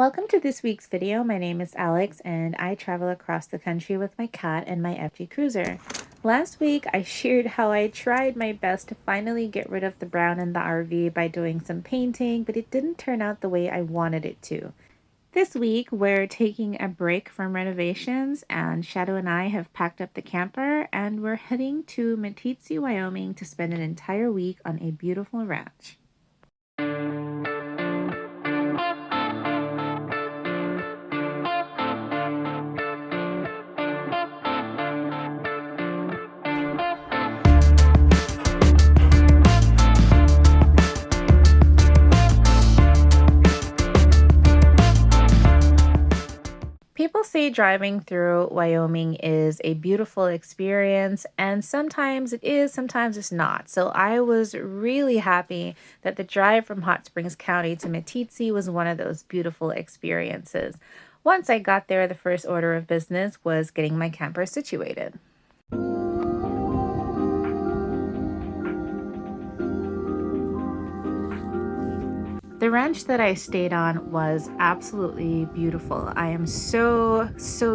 Welcome to this week's video. My name is Alex and I travel across the country with my cat and my FG Cruiser. Last week I shared how I tried my best to finally get rid of the brown in the RV by doing some painting, but it didn't turn out the way I wanted it to. This week we're taking a break from renovations and Shadow and I have packed up the camper and we're heading to Meeteetse, Wyoming to spend an entire week on a beautiful ranch. People say driving through Wyoming is a beautiful experience, and sometimes it is, sometimes it's not. So I was really happy that the drive from Hot Springs County to Meeteetse was one of those beautiful experiences. Once I got there, the first order of business was getting my camper situated. The ranch that I stayed on was absolutely beautiful. I am so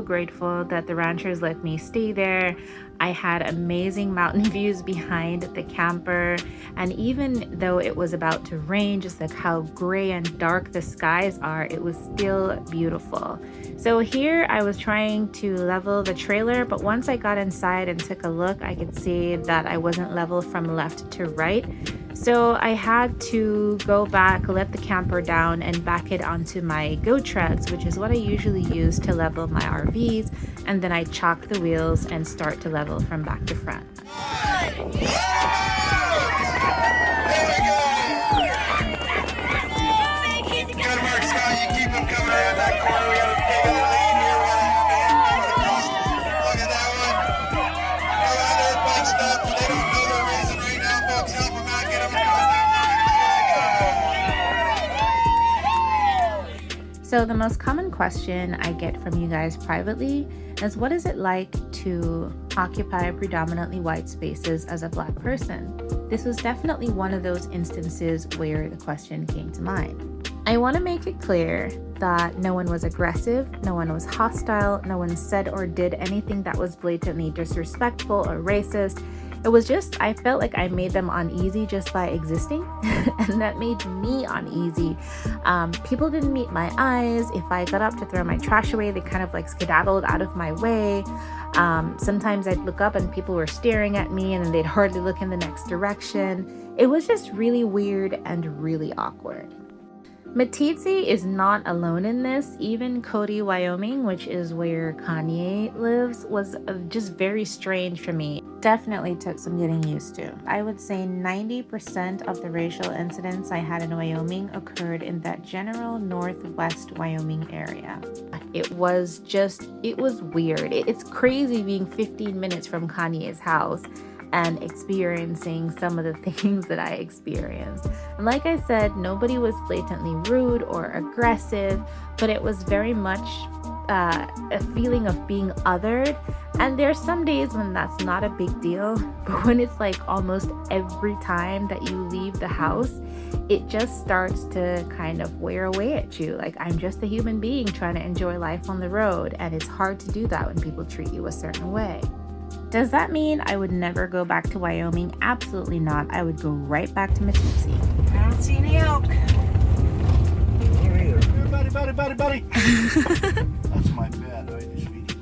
grateful that the ranchers let me stay there. I had amazing mountain views behind the camper, and even though it was about to rain, just like how gray and dark the skies are, it was still beautiful. So here I was trying to level the trailer, but once I got inside and took a look, I could see that I wasn't level from left to right. So I had to go back, let the camper down, and back it onto my go treads, which is what I usually use to level my RVs, and then I chalk the wheels and start to level from back to front. So the most common question I get from you guys privately is, what is it like to occupy predominantly white spaces as a Black person? This was definitely one of those instances where the question came to mind. I want to make it clear that no one was aggressive, no one was hostile, no one said or did anything that was blatantly disrespectful or racist. It was just, I felt like I made them uneasy just by existing, and that made me uneasy. People didn't meet my eyes. If I got up to throw my trash away, they kind of like skedaddled out of my way. Sometimes I'd look up and people were staring at me, and then they'd hardly look in the next direction. It was just really weird and really awkward. Meeteetse is not alone in this. Even Cody, Wyoming, which is where Kanye lives, was just very strange for me. Definitely took some getting used to. I would say 90% of the racial incidents I had in Wyoming occurred in that general northwest Wyoming area. It was weird. It's crazy being 15 minutes from Kanye's house and experiencing some of the things that I experienced. And like I said, nobody was blatantly rude or aggressive, but it was very much a feeling of being othered. And there's some days when that's not a big deal, but when it's like almost every time that you leave the house, it just starts to kind of wear away at you. Like, I'm just a human being trying to enjoy life on the road, and it's hard to do that when people treat you a certain way. Does that mean I would never go back to Wyoming? Absolutely not. I would go right back to Meeteetse. I don't see any elk. Here, here. Buddy. That's my bad. I just feed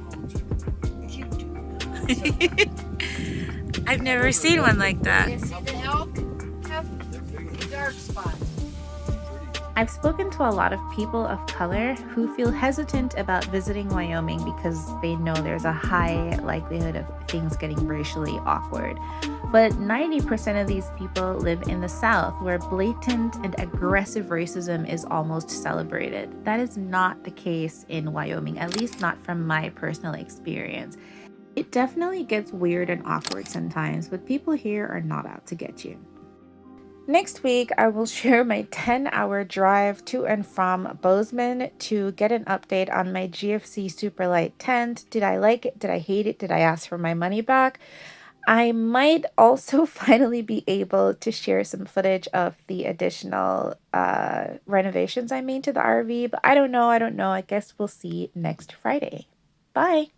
You do. I've never seen one like that. You see the elk? The dark spot. I've spoken to a lot of people of color who feel hesitant about visiting Wyoming because they know there's a high likelihood of things getting racially awkward. But 90% of these people live in the South, where blatant and aggressive racism is almost celebrated. That is not the case in Wyoming, at least not from my personal experience. It definitely gets weird and awkward sometimes, but people here are not out to get you. Next week, I will share my 10-hour drive to and from Bozeman to get an update on my GFC Superlight tent. Did I like it? Did I hate it? Did I ask for my money back? I might also finally be able to share some footage of the additional renovations I made to the RV, but I don't know. I guess we'll see next Friday. Bye.